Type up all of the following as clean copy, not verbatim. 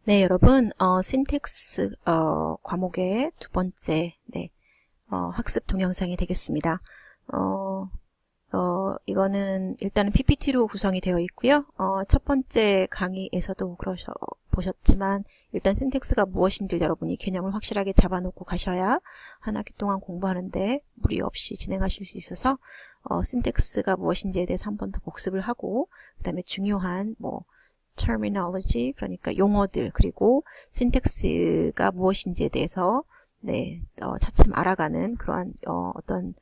네, 여러분, 신텍스, 과목의 두 번째, 학습 동영상이 되겠습니다. 이거는 일단은 PPT로 구성이 되어 있고요. 첫 번째 강의에서도 보셨지만, 일단 신텍스가 무엇인지 여러분이 개념을 확실하게 잡아놓고 가셔야 한 학기 동안 공부하는데 무리 없이 진행하실 수 있어서, 신텍스가 무엇인지에 대해서 한 번 더 복습을 하고, 그 다음에 중요한, terminology, 그러니까 용어들, 그리고 syntax가 무엇인지에 대해서 차츰 알아가는 그러한 어떤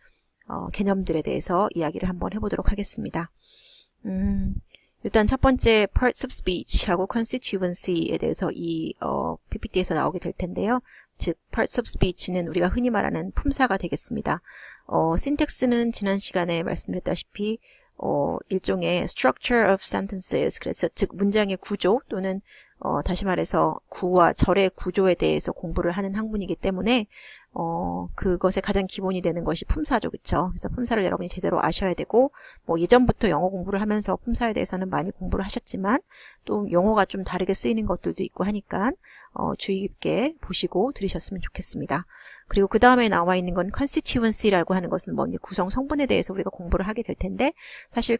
개념들에 대해서 이야기를 한번 해보도록 하겠습니다. 일단 첫 번째 parts of speech하고 constituency에 대해서 이 PPT에서 나오게 될 텐데요. 즉 parts of speech는 우리가 흔히 말하는 품사가 되겠습니다. syntax는 지난 시간에 말씀드렸다시피 일종의 structure of sentences, 그래서 즉 문장의 구조 또는 다시 말해서 구와 절의 구조에 대해서 공부를 하는 학문이기 때문에 그것의 가장 기본이 되는 것이 품사죠, 그렇죠? 그래서 품사를 여러분이 제대로 아셔야 되고, 예전부터 영어 공부를 하면서 품사에 대해서는 많이 공부를 하셨지만 또 용어가 좀 다르게 쓰이는 것들도 있고 하니까 주의 깊게 보시고 들으셨으면 좋겠습니다. 그리고 그 다음에 나와 있는 건 constituency라고 하는 것은 이제 구성 성분에 대해서 우리가 공부를 하게 될 텐데, 사실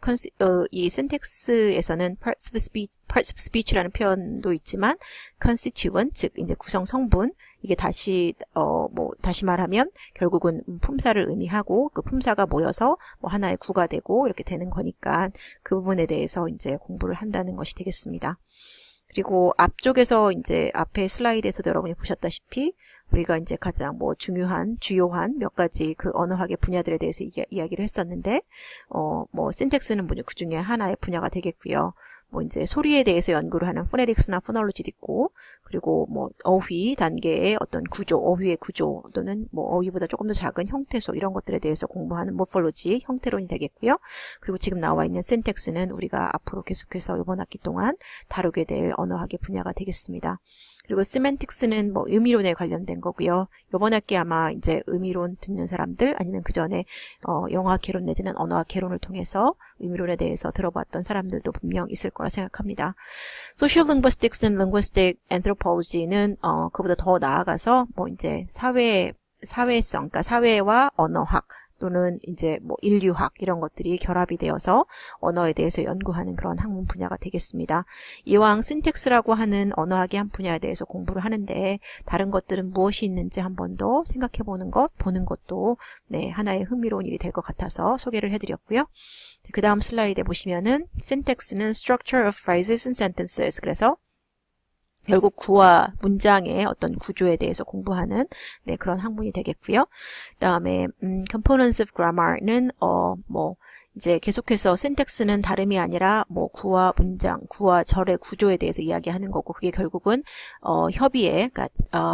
이 syntax에서는 parts of speech라는 표현도 있지만 constituent, 즉 이제 구성 성분, 이게 다시 말하면 결국은 품사를 의미하고 그 품사가 모여서 하나의 구가 되고 이렇게 되는 거니까 그 부분에 대해서 이제 공부를 한다는 것이 되겠습니다. 그리고 앞쪽에서 이제 앞에 슬라이드에서도 여러분이 보셨다시피 우리가 이제 가장 주요한 몇 가지 그 언어학의 분야들에 대해서 이야기를 했었는데, 신텍스는 그 중에 하나의 분야가 되겠고요. 이제 소리에 대해서 연구를 하는 포네틱스나 포놀로지도 있고, 그리고 어휘 단계의 어떤 구조, 어휘의 구조 또는 어휘보다 조금 더 작은 형태소 이런 것들에 대해서 공부하는 모폴로지, 형태론이 되겠고요. 그리고 지금 나와 있는 신텍스는 우리가 앞으로 계속해서 이번 학기 동안 다루게 될 언어학의 분야가 되겠습니다. 그리고 semantics는 의미론에 관련된 거고요. 이번 학기 아마 이제 의미론 듣는 사람들 아니면 그 전에 영어학 개론 내지는 언어학 개론을 통해서 의미론에 대해서 들어봤던 사람들도 분명 있을 거라 생각합니다. Social linguistics and linguistic anthropology는 그보다 더 나아가서 이제 사회성, 그러니까 사회와 언어학 또는 이제 인류학 이런 것들이 결합이 되어서 언어에 대해서 연구하는 그런 학문 분야가 되겠습니다. 이왕 신텍스라고 하는 언어학의 한 분야에 대해서 공부를 하는데 다른 것들은 무엇이 있는지 한 번 더 생각해 보는 것도 하나의 흥미로운 일이 될 것 같아서 소개를 해드렸고요. 그 다음 슬라이드에 보시면은 syntax는 structure of phrases and sentences, 그래서 결국 구와 문장의 어떤 구조에 대해서 공부하는 그런 학문이 되겠고요. 그다음에 components of grammar는 이제 계속해서 syntax는 다름이 아니라 구와 문장, 구와 절의 구조에 대해서 이야기하는 거고, 그게 결국은 협의의, 그러니까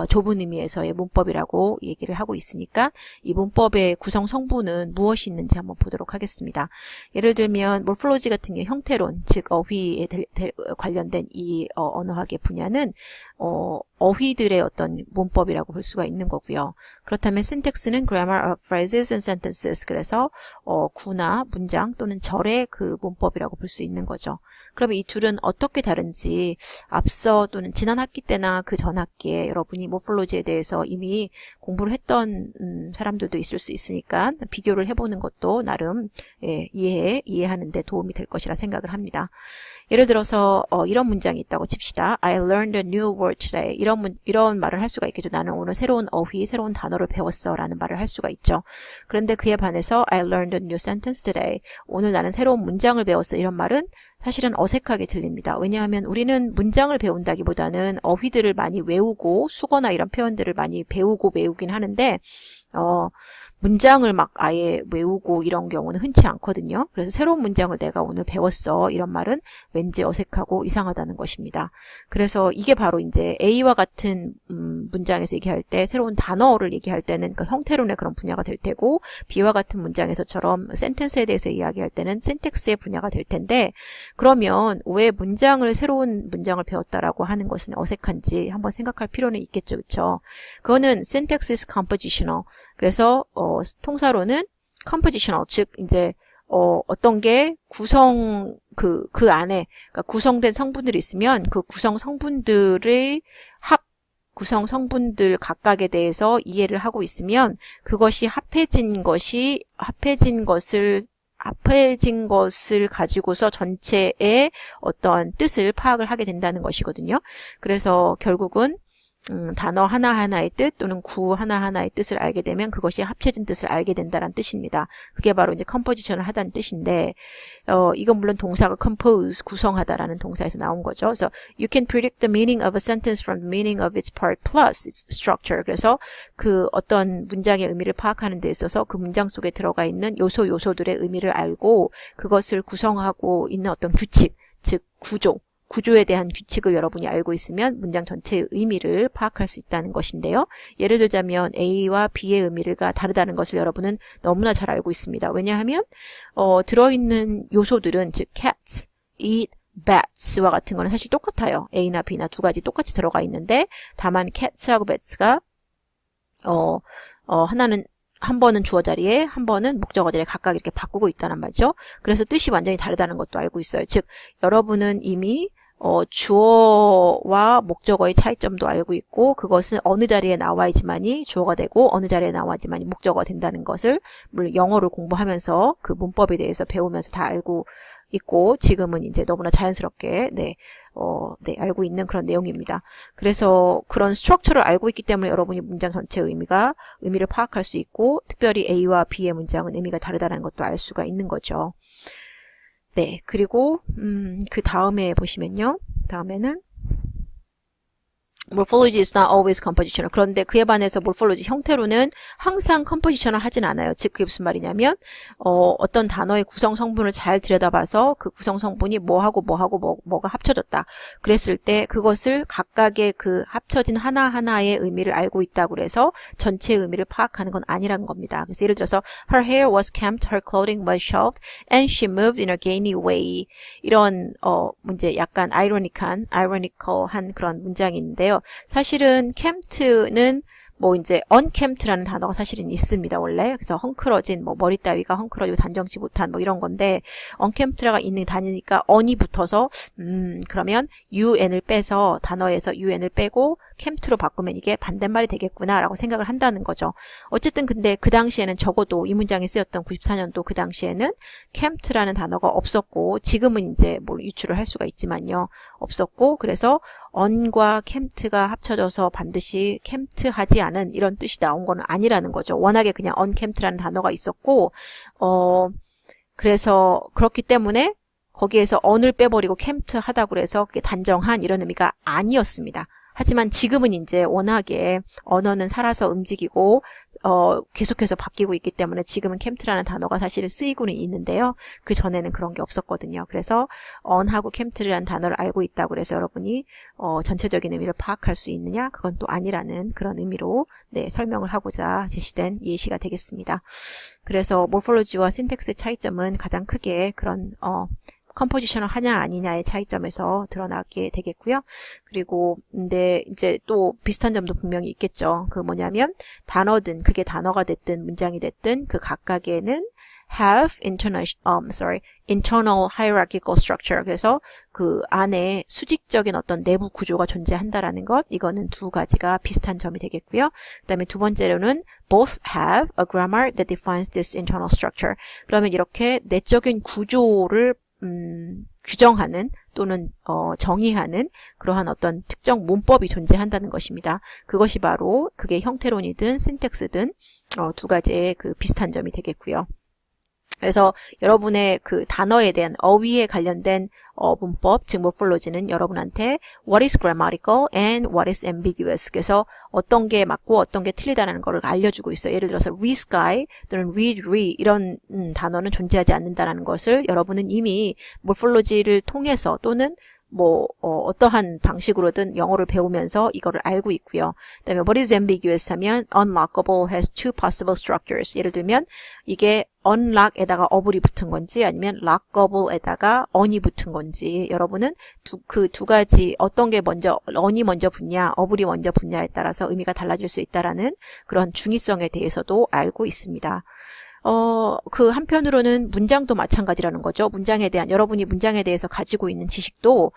좁은 의미에서의 문법이라고 얘기를 하고 있으니까 이 문법의 구성 성분은 무엇이 있는지 한번 보도록 하겠습니다. 예를 들면 morphology 같은 게 형태론, 즉 어휘에 관련된 이 언어학의 분야는 어휘들의 어떤 문법이라고 볼 수가 있는 거고요. 그렇다면 syntax는 grammar of phrases and sentences, 그래서 구나 문장 또는 절의 그 문법이라고 볼 수 있는 거죠. 그러면 이 둘은 어떻게 다른지 앞서 또는 지난 학기 때나 그 전 학기에 여러분이 모폴로지에 대해서 이미 공부를 했던 사람들도 있을 수 있으니까 비교를 해보는 것도 나름 이해하는 데 도움이 될 것이라 생각을 합니다. 예를 들어서 이런 문장이 있다고 칩시다. I learned a new word today. 이런 말을 할 수가 있겠죠. 나는 오늘 새로운 어휘, 새로운 단어를 배웠어 라는 말을 할 수가 있죠. 그런데 그에 반해서 I learned a new sentence today. 오늘 나는 새로운 문장을 배웠어. 이런 말은 사실은 어색하게 들립니다. 왜냐하면 우리는 문장을 배운다기보다는 어휘들을 많이 외우고 수거나 이런 표현들을 많이 외우긴 하는데 문장을 막 아예 외우고 이런 경우는 흔치 않거든요. 그래서 새로운 문장을 내가 오늘 배웠어. 이런 말은 왠지 어색하고 이상하다는 것입니다. 그래서 이게 바로 이제 A와 같은 문장에서 얘기할 때 새로운 단어를 얘기할 때는 그 형태론의 그런 분야가 될 테고, B와 같은 문장에서처럼 센텐스에 대해서 이야기할 때는 신텍스의 분야가 될 텐데, 그러면 왜 새로운 문장을 배웠다라고 하는 것은 어색한지 한번 생각할 필요는 있겠죠. 그렇죠? 그거는 syntax is compositional. 그래서 통사로는 compositional, 즉 이제 어떤 게 그 안에 그러니까 구성된 성분들이 있으면 그 구성 성분들의 구성 성분들 각각에 대해서 이해를 하고 있으면 그것이 합해진 것을 가지고서 전체의 어떤 뜻을 파악을 하게 된다는 것이거든요. 그래서 결국은 단어 하나하나의 뜻 또는 구 하나하나의 뜻을 알게 되면 그것이 합쳐진 뜻을 알게 된다는 뜻입니다. 그게 바로 이제 컴포지션을 하다는 뜻인데, 이건 물론 동사가 compose, 구성하다라는 동사에서 나온 거죠. 그래서 you can predict the meaning of a sentence from the meaning of its part plus its structure. 그래서 그 어떤 문장의 의미를 파악하는 데 있어서 그 문장 속에 들어가 있는 요소들의 의미를 알고 그것을 구성하고 있는 어떤 규칙, 즉 구조에 대한 규칙을 여러분이 알고 있으면 문장 전체의 의미를 파악할 수 있다는 것인데요. 예를 들자면 A와 B의 의미가 다르다는 것을 여러분은 너무나 잘 알고 있습니다. 왜냐하면 들어있는 요소들은 즉 cats, eat, bats와 같은 거는 사실 똑같아요. A나 B나 두 가지 똑같이 들어가 있는데 다만 cats하고 bats가 한 번은 주어 자리에 한 번은 목적어 자리에 각각 이렇게 바꾸고 있다는 말이죠. 그래서 뜻이 완전히 다르다는 것도 알고 있어요. 즉 여러분은 이미 주어와 목적어의 차이점도 알고 있고 그것은 어느 자리에 나와야지만이 주어가 되고 어느 자리에 나와야지만이 목적어가 된다는 것을 물론 영어를 공부하면서 그 문법에 대해서 배우면서 다 알고 있고 지금은 이제 너무나 자연스럽게 알고 있는 그런 내용입니다. 그래서 그런 스트럭처를 알고 있기 때문에 여러분이 문장 전체의 의미를 파악할 수 있고 특별히 A와 B의 문장은 의미가 다르다는 것도 알 수가 있는 거죠. 네, 그리고 그 다음에 보시면요. 다음에는 morphology is not always compositional. 그런데 그에 반해서 morphology 형태로는 항상 compositional 하진 않아요. 즉 그게 무슨 말이냐면 어떤 단어의 구성 성분을 잘 들여다봐서 그 구성 성분이 뭐가 합쳐졌다. 그랬을 때 그것을 각각의 그 합쳐진 하나하나의 의미를 알고 있다고 그래서 전체의 의미를 파악하는 건 아니라는 겁니다. 그래서 예를 들어서 her hair was kempt, her clothing was shelved, and she moved in a gainy way. 이런 문제 약간 ironical한 그런 문장이 있는데요. 사실은 camped는 뭐 이제 unkempt라는 단어가 사실은 있습니다, 원래. 그래서 헝클어진, 머리 따위가 헝클어지고 단정치 못한 이런 건데, unkempt가 있는 단위니까 on이 붙어서, 그러면 un을 빼서, 단어에서 un을 빼고, camped로 바꾸면 이게 반대말이 되겠구나라고 생각을 한다는 거죠. 어쨌든 근데 그 당시에는 적어도 이 문장에 쓰였던 94년도 그 당시에는 camped라는 단어가 없었고, 지금은 이제 유출을 할 수가 있지만요. 없었고, 그래서 on과 camped가 합쳐져서 반드시 camped하지 않은 이런 뜻이 나온 건 아니라는 거죠. 워낙에 그냥 unkempt라는 단어가 있었고, 그래서 그렇기 때문에 거기에서 on을 빼버리고 camped하다고 해서 그게 단정한 이런 의미가 아니었습니다. 하지만 지금은 이제 워낙에 언어는 살아서 움직이고 계속해서 바뀌고 있기 때문에 지금은 camped라는 단어가 사실 쓰이고는 있는데요. 그 전에는 그런 게 없었거든요. 그래서 on하고 camped라는 단어를 알고 있다고 해서 여러분이 전체적인 의미를 파악할 수 있느냐? 그건 또 아니라는 그런 의미로 설명을 하고자 제시된 예시가 되겠습니다. 그래서 morphology와 syntax의 차이점은 가장 크게 그런 컴포지션을 하냐 아니냐의 차이점에서 드러나게 되겠고요. 그리고 근데 이제 또 비슷한 점도 분명히 있겠죠. 그 뭐냐면 단어든 그게 단어가 됐든 문장이 됐든 그 각각에는 have internal hierarchical structure. 그래서 그 안에 수직적인 어떤 내부 구조가 존재한다라는 것. 이거는 두 가지가 비슷한 점이 되겠고요. 그다음에 두 번째로는 both have a grammar that defines this internal structure. 그러면 이렇게 내적인 구조를 규정하는 또는 정의하는 그러한 어떤 특정 문법이 존재한다는 것입니다. 그것이 바로 그게 형태론이든 신텍스든 두 가지의 그 비슷한 점이 되겠고요. 그래서 여러분의 그 단어에 대한 어휘에 관련된 문법, 즉 morphology는 여러분한테 what is grammatical and what is ambiguous. 그래서 어떤 게 맞고 어떤 게 틀리다라는 거를 알려주고 있어요. 예를 들어서 re-sky 또는 re 이런 단어는 존재하지 않는다라는 것을 여러분은 이미 morphology를 통해서 또는 어떠한 방식으로든 영어를 배우면서 이거를 알고 있고요. 그다음에 what is ambiguous 하면 unlockable has two possible structures. 예를 들면 이게 unlock에다가 어블이 붙은 건지 아니면 lockable에다가 on이 붙은 건지 여러분은 그 두 가지 어떤 게 먼저 on이 먼저 붙냐 어블이 먼저 붙냐에 따라서 의미가 달라질 수 있다라는 그런 중의성에 대해서도 알고 있습니다. 그 한편으로는 문장도 마찬가지라는 거죠. 문장에 대한, 여러분이 문장에 대해서 가지고 있는 지식도,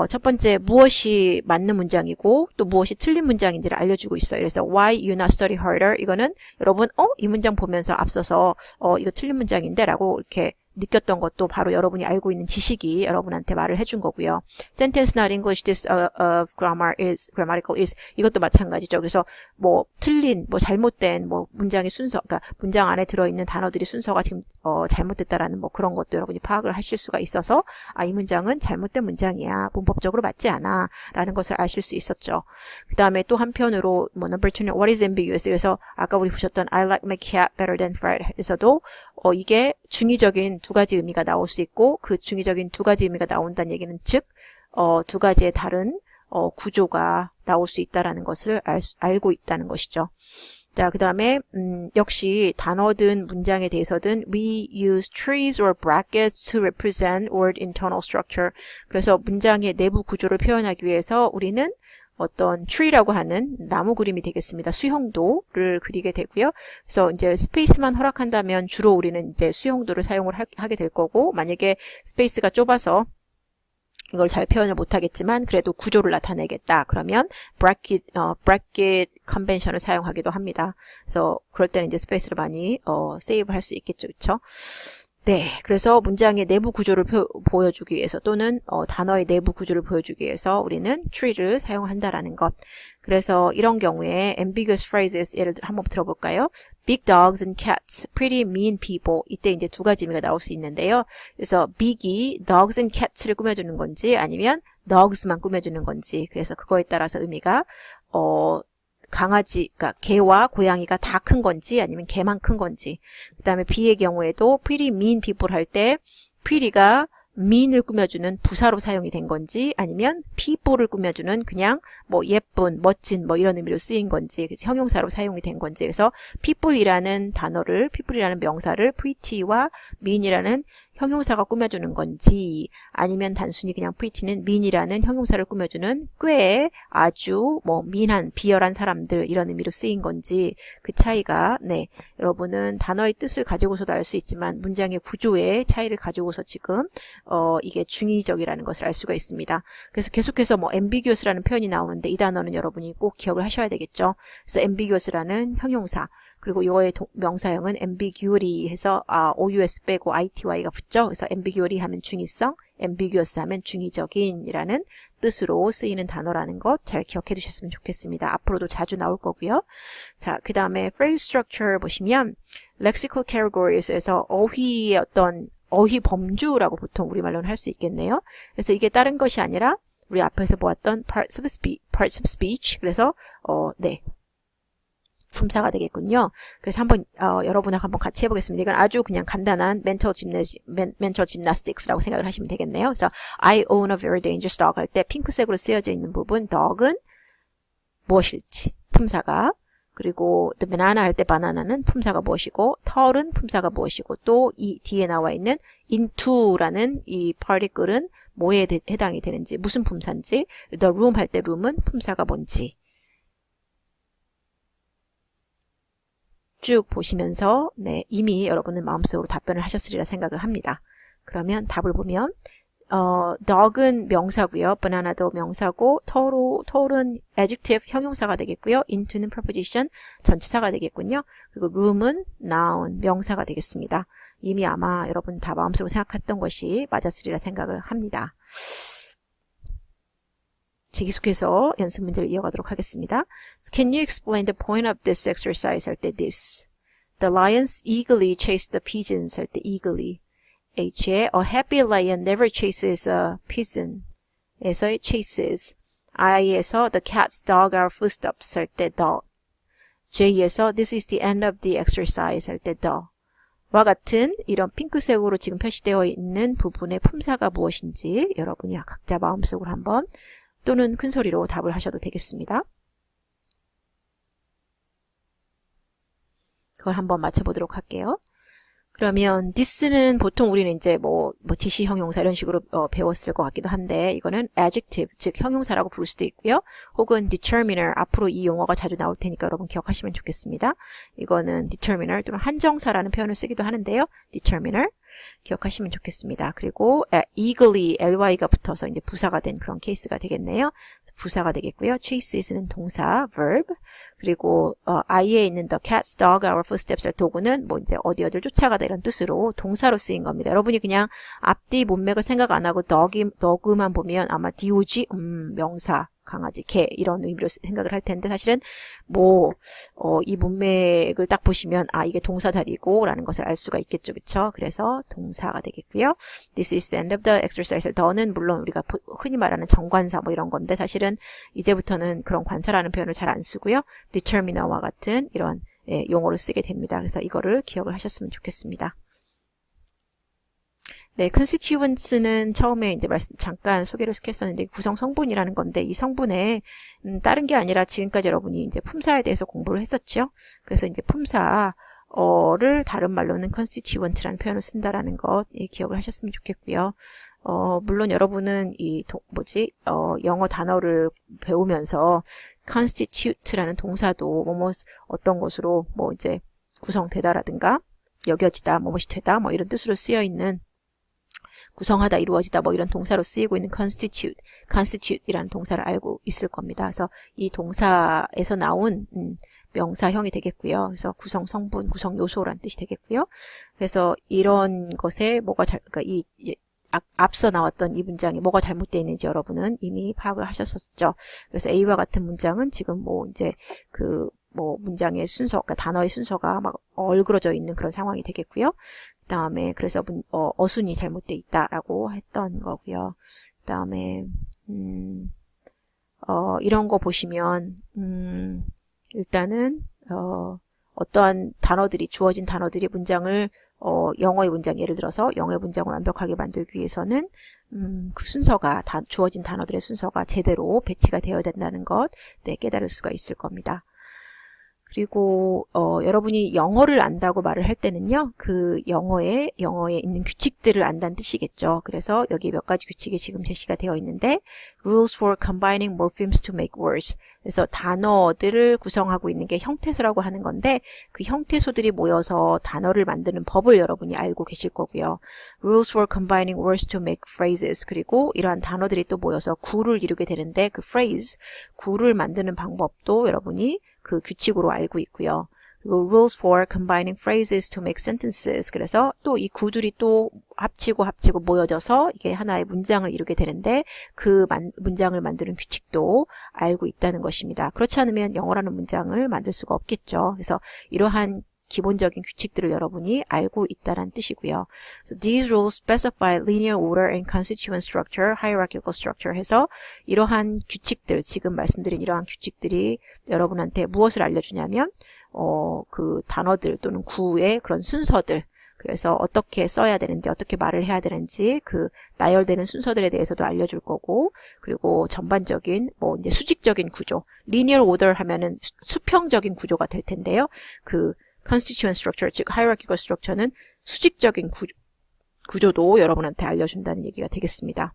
첫 번째, 무엇이 맞는 문장이고, 또 무엇이 틀린 문장인지를 알려주고 있어요. 그래서, why you not study harder? 이거는 여러분, 이 문장 보면서 앞서서, 이거 틀린 문장인데? 라고 이렇게 느꼈던 것도 바로 여러분이 알고 있는 지식이 여러분한테 말을 해준 거고요. Sentence not English, this of grammatical is 이것도 마찬가지죠. 그래서 뭐 틀린, 뭐 잘못된, 뭐 문장의 순서, 그러니까 문장 안에 들어있는 단어들이 순서가 지금 잘못됐다라는 뭐 그런 것도 여러분이 파악을 하실 수가 있어서 이 문장은 잘못된 문장이야, 문법적으로 맞지 않아 라는 것을 아실 수 있었죠. 그 다음에 또 한편으로 뭐 number 2는 what is ambiguous. 그래서 아까 우리 보셨던 I like my cat better than Fred 에서도 이게 중의적인 두 가지 의미가 나올 수 있고, 그 중의적인 두 가지 의미가 나온다는 얘기는 즉 두 가지의 다른 구조가 나올 수 있다라는 것을 알고 있다는 것이죠. 자, 그 다음에 역시 단어든 문장에 대해서든 we use trees or brackets to represent word internal structure. 그래서 문장의 내부 구조를 표현하기 위해서 우리는 어떤 tree라고 하는 나무 그림이 되겠습니다. 수형도를 그리게 되고요. 그래서 이제 스페이스만 허락한다면 주로 우리는 이제 수형도를 사용을 하게 될 거고, 만약에 스페이스가 좁아서 이걸 잘 표현을 못하겠지만 그래도 구조를 나타내겠다. 그러면 bracket 컨벤션을 사용하기도 합니다. 그래서 그럴 때는 이제 스페이스를 많이 세이브 할 수 있겠죠. 그렇죠? 네, 그래서 문장의 내부 구조를 보여주기 위해서 또는 단어의 내부 구조를 보여주기 위해서 우리는 tree를 사용한다라는 것. 그래서 이런 경우에 ambiguous phrases 예를 들어 한번 들어볼까요? Big dogs and cats, pretty mean people. 이때 이제 두 가지 의미가 나올 수 있는데요. 그래서 big이 dogs and cats를 꾸며주는 건지 아니면 dogs만 꾸며주는 건지. 그래서 그거에 따라서 의미가 강아지, 그러니까 개와 고양이가 다 큰 건지 아니면 개만 큰 건지. 그 다음에 B의 경우에도 pretty mean people 할 때 pretty가 mean을 꾸며주는 부사로 사용이 된 건지 아니면 people를 꾸며주는 그냥 뭐 예쁜, 멋진 뭐 이런 의미로 쓰인 건지, 그래서 형용사로 사용이 된 건지. 그래서 people이라는 단어를, people이라는 명사를 pretty와 mean이라는 형용사가 꾸며주는 건지 아니면 단순히 그냥 pretty는 mean이라는 형용사를 꾸며주는 꽤 아주 뭐 mean한, 비열한 사람들 이런 의미로 쓰인 건지, 그 차이가 여러분은 단어의 뜻을 가지고서도 알 수 있지만 문장의 구조의 차이를 가지고서 지금 이게 중의적이라는 것을 알 수가 있습니다. 그래서 계속해서 뭐 ambiguous라는 표현이 나오는데 이 단어는 여러분이 꼭 기억을 하셔야 되겠죠. 그래서 ambiguous라는 형용사, 그리고 이거의 명사형은 ambiguity 해서 OUS 빼고 ITY가 붙죠. 그래서 ambiguity 하면 중의성, ambiguous 하면 중의적인이라는 뜻으로 쓰이는 단어라는 것 잘 기억해 두셨으면 좋겠습니다. 앞으로도 자주 나올 거고요. 자, 그 다음에 phrase structure 보시면 lexical categories에서 어휘의 어떤 어휘 범주라고 보통 우리말로는 할 수 있겠네요. 그래서 이게 다른 것이 아니라 우리 앞에서 보았던 parts of speech. 그래서 품사가 되겠군요. 그래서 한번 여러분하고 한번 같이 해보겠습니다. 이건 아주 그냥 간단한 mental gymnastics라고 생각을 하시면 되겠네요. 그래서 I own a very dangerous dog 할 때 핑크색으로 쓰여져 있는 부분 dog은 무엇일지 품사가, 그리고 the banana 할 때 바나나는 품사가 무엇이고 tall은 품사가 무엇이고 또 이 뒤에 나와 있는 into라는 이 particle은 뭐에 해당이 되는지, 무슨 품사인지, the room 할 때 room은 품사가 뭔지 쭉 보시면서 이미 여러분은 마음속으로 답변을 하셨으리라 생각을 합니다. 그러면 답을 보면 dog은 명사고요. banana도 명사고 tall은 adjective 형용사가 되겠고요. into는 preposition 전치사가 되겠군요. 그리고 room은 noun 명사가 되겠습니다. 이미 아마 여러분 다 마음속으로 생각했던 것이 맞았으리라 생각을 합니다. 계속해서 연습 문제를 이어가도록 하겠습니다. Can you explain the point of this exercise 할 때 this. The lions eagerly chased the pigeons 할 때 eagerly. H에 a happy lion never chases a pigeon 에서의 chases. I에서 the cats dug our footsteps 할 때 dog. J에서 this is the end of the exercise 할 때 the. 와 같은 이런 핑크색으로 지금 표시되어 있는 부분의 품사가 무엇인지 여러분이 각자 마음속으로 한번 또는 큰 소리로 답을 하셔도 되겠습니다. 그걸 한번 맞춰보도록 할게요. 그러면 this는 보통 우리는 이제 뭐 지시 형용사 이런 식으로 배웠을 것 같기도 한데 이거는 adjective, 즉 형용사라고 부를 수도 있고요. 혹은 determiner, 앞으로 이 용어가 자주 나올 테니까 여러분 기억하시면 좋겠습니다. 이거는 determiner 또는 한정사라는 표현을 쓰기도 하는데요. determiner 기억하시면 좋겠습니다. 그리고 eagerly, ly가 붙어서 이제 부사가 된 그런 케이스가 되겠네요. 부사가 되겠고요. chase는 동사, verb. 그리고 I에 있는 the cat's dog, our footsteps 도구는 뭐 이제 어디를 쫓아가다 이런 뜻으로 동사로 쓰인 겁니다. 여러분이 그냥 앞뒤 문맥을 생각 안 하고 dog만 보면 아마 dog, 명사, 강아지, 개 이런 의미로 생각을 할 텐데 사실은 뭐 이 문맥을 딱 보시면 아 이게 동사 자리고 라는 것을 알 수가 있겠죠. 그렇죠? 그래서 동사가 되겠고요. This is the end of the exercise. 더는 물론 우리가 흔히 말하는 정관사 뭐 이런 건데 사실은 이제부터는 그런 관사라는 표현을 잘 안 쓰고요. determiner와 같은 이런 용어를 쓰게 됩니다. 그래서 이거를 기억을 하셨으면 좋겠습니다. 네, constituents는 처음에 이제 잠깐 소개를 시켰었는데 구성 성분이라는 건데 이 성분에 다른 게 아니라 지금까지 여러분이 이제 품사에 대해서 공부를 했었죠. 그래서 이제 품사를 다른 말로는 constituent라는 표현을 쓴다라는 것 기억을 하셨으면 좋겠고요. 물론 여러분은 영어 단어를 배우면서 constitute라는 동사도 뭐뭐 어떤 것으로 뭐 이제 구성되다라든가 여겨지다, 뭐뭐이 되다, 뭐 이런 뜻으로 쓰여 있는 구성하다, 이루어지다 뭐 이런 동사로 쓰이고 있는 constitute이라는 동사를 알고 있을 겁니다. 그래서 이 동사에서 나온 명사형이 되겠고요. 그래서 구성 성분, 구성 요소라는 뜻이 되겠고요. 그래서 이런 것에 그러니까 앞서 나왔던 이 문장이 뭐가 잘못되어 있는지 여러분은 이미 파악을 하셨었죠. 그래서 A와 같은 문장은 지금 뭐 이제 문장의 순서, 그러니까 단어의 순서가 막 얼그러져 있는 그런 상황이 되겠고요. 그 다음에 그래서 어순이 잘못되어 있다라고 했던 거고요. 그 다음에 이런 거 보시면 일단은 어떠한 단어들이 주어진 단어들이 문장을 영어의 문장 예를 들어서 영어의 문장을 완벽하게 만들기 위해서는 그 순서가 주어진 단어들의 순서가 제대로 배치가 되어야 된다는 것 깨달을 수가 있을 겁니다. 그리고 여러분이 영어를 안다고 말을 할 때는요. 그 영어에 있는 규칙들을 안다는 뜻이겠죠. 그래서 여기 몇 가지 규칙이 지금 제시가 되어 있는데 Rules for combining morphemes to make words. 그래서 단어들을 구성하고 있는 게 형태소라고 하는 건데 그 형태소들이 모여서 단어를 만드는 법을 여러분이 알고 계실 거고요. Rules for combining words to make phrases. 그리고 이러한 단어들이 또 모여서 구를 이루게 되는데 그 phrase, 구를 만드는 방법도 여러분이 그 규칙으로 알고 있고요. 그리고 rules for combining phrases to make sentences. 그래서 또 이 구들이 또 합치고 모여져서 이게 하나의 문장을 이루게 되는데 그 문장을 만드는 규칙도 알고 있다는 것입니다. 그렇지 않으면 영어라는 문장을 만들 수가 없겠죠. 그래서 이러한 기본적인 규칙들을 여러분이 알고 있다는 뜻이고요. So these rules specify linear order and constituent structure, hierarchical structure 해서 이러한 규칙들, 지금 말씀드린 이러한 규칙들이 여러분한테 무엇을 알려주냐면 그 단어들 또는 구의 그런 순서들, 그래서 어떻게 써야 되는지, 어떻게 말을 해야 되는지 그 나열되는 순서들에 대해서도 알려줄 거고, 그리고 전반적인 이제 수직적인 구조, linear order 하면은 수평적인 구조가 될 텐데요. 그 constituent structure, 즉 hierarchical structure는 수직적인 구조도 여러분한테 알려준다는 얘기가 되겠습니다.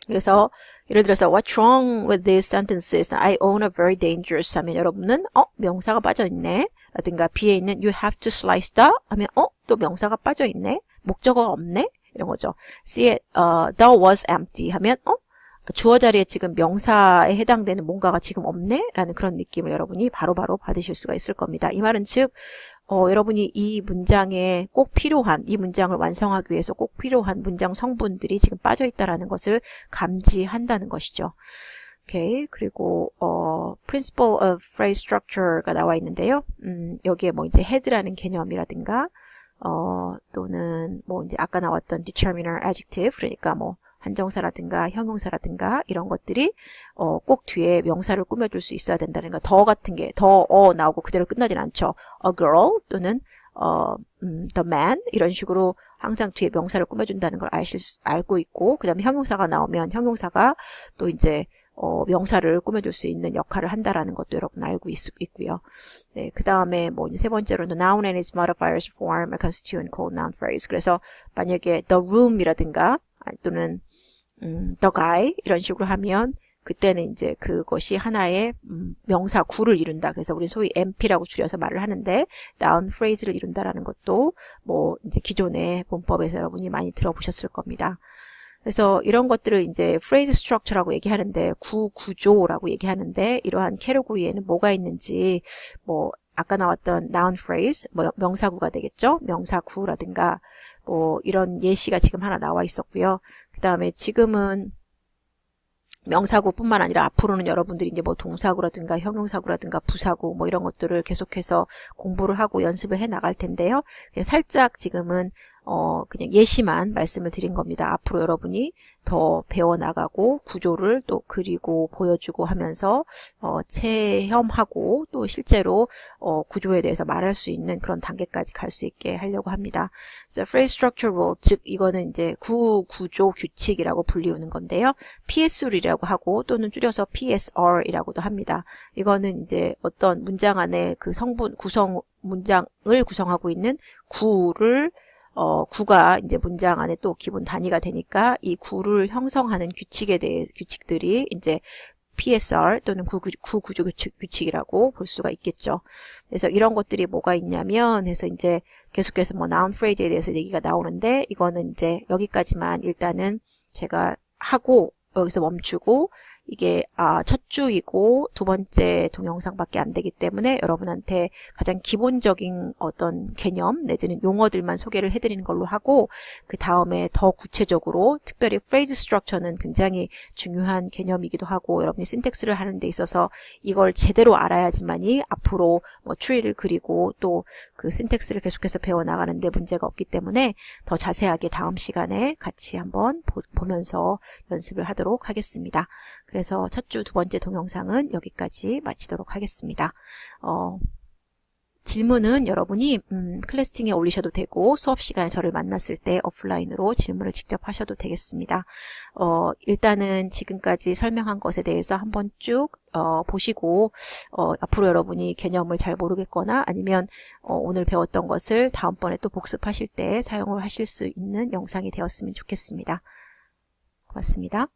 그래서 예를 들어서 What's wrong with these sentences? I own a very dangerous 하면 여러분은 명사가 빠져있네 라든가 B에 있는 You have to slice the 하면 또 명사가 빠져있네, 목적어가 없네 이런 거죠. C에 the was empty 하면 주어 자리에 지금 명사에 해당되는 뭔가가 지금 없네? 라는 그런 느낌을 여러분이 바로바로 받으실 수가 있을 겁니다. 이 말은 즉 여러분이 이 문장에 꼭 필요한, 이 문장을 완성하기 위해서 꼭 필요한 문장 성분들이 지금 빠져있다라는 것을 감지한다는 것이죠. 오케이. 그리고 Principle of Phrase Structure가 나와 있는데요. 여기에 이제 head라는 개념이라든가 또는 이제 아까 나왔던 determiner, adjective, 그러니까 한정사라든가 형용사라든가 이런 것들이 꼭 뒤에 명사를 꾸며줄 수 있어야 된다는 거. 더 같은 게 나오고 그대로 끝나진 않죠. A girl 또는 the man 이런 식으로 항상 뒤에 명사를 꾸며준다는 걸 알고 있고, 그 다음에 형용사가 나오면 형용사가 또 이제 명사를 꾸며줄 수 있는 역할을 한다라는 것도 여러분 알고 있고요. 네, 그 다음에 뭐 세 번째로는 noun and its modifiers form a constituent called noun phrase. 그래서 만약에 the room이라든가 또는 the guy 이런 식으로 하면 그때는 이제 그것이 하나의 명사 구를 이룬다. 그래서 우리 소위 MP라고 줄여서 말을 하는데 noun phrase를 이룬다라는 것도 뭐 이제 기존의 문법에서 여러분이 많이 들어보셨을 겁니다. 그래서 이런 것들을 이제 phrase structure라고 얘기하는데 구조라고 얘기하는데 이러한 캐러고리에는 뭐가 있는지 뭐 아까 나왔던 noun phrase 뭐 명사구가 되겠죠. 명사구라든가 뭐 이런 예시가 지금 하나 나와 있었고요. 그 다음에 지금은 명사구뿐만 아니라 앞으로는 여러분들이 이제 뭐 동사구라든가 형용사구라든가 부사구 뭐 이런 것들을 계속해서 공부를 하고 연습을 해 나갈 텐데요. 그냥 살짝 지금은 그냥 예시만 말씀을 드린 겁니다. 앞으로 여러분이 더 배워나가고 구조를 또 그리고 보여주고 하면서 체험하고 또 실제로 구조에 대해서 말할 수 있는 그런 단계까지 갈 수 있게 하려고 합니다. 그래서 phrase structure rule, 즉 이거는 이제 구조 규칙이라고 불리우는 건데요. PSR이라고 하고 또는 줄여서 PSR이라고도 합니다. 이거는 이제 어떤 문장 안에 그 성분 문장을 구성하고 있는 구가 이제 문장 안에 또 기본 단위가 되니까 이 구를 형성하는 규칙들이 이제 PSR 또는 구구조 규칙이라고 볼 수가 있겠죠. 그래서 이런 것들이 뭐가 있냐면 해서 이제 계속해서 뭐 noun phrase에 대해서 얘기가 나오는데 이거는 이제 여기까지만 일단은 제가 하고 여기서 멈추고 이게 첫 주이고 두 번째 동영상밖에 안 되기 때문에 여러분한테 가장 기본적인 어떤 개념 내지는 용어들만 소개를 해드리는 걸로 하고 그 다음에 더 구체적으로 특별히 phrase structure는 굉장히 중요한 개념이기도 하고 여러분이 신텍스를 하는 데 있어서 이걸 제대로 알아야지만이 앞으로 뭐 트리를 그리고 또 그 신텍스를 계속해서 배워나가는 데 문제가 없기 때문에 더 자세하게 다음 시간에 같이 한번 보면서 연습을 하도록 하겠습니다. 그래서 첫 주 두 번째 동영상은 여기까지 마치도록 하겠습니다. 질문은 여러분이 클래스팅에 올리셔도 되고 수업 시간에 저를 만났을 때 오프라인으로 질문을 직접 하셔도 되겠습니다. 일단은 지금까지 설명한 것에 대해서 한번 쭉 보시고 앞으로 여러분이 개념을 잘 모르겠거나 아니면 오늘 배웠던 것을 다음번에 또 복습하실 때 사용을 하실 수 있는 영상이 되었으면 좋겠습니다. 고맙습니다.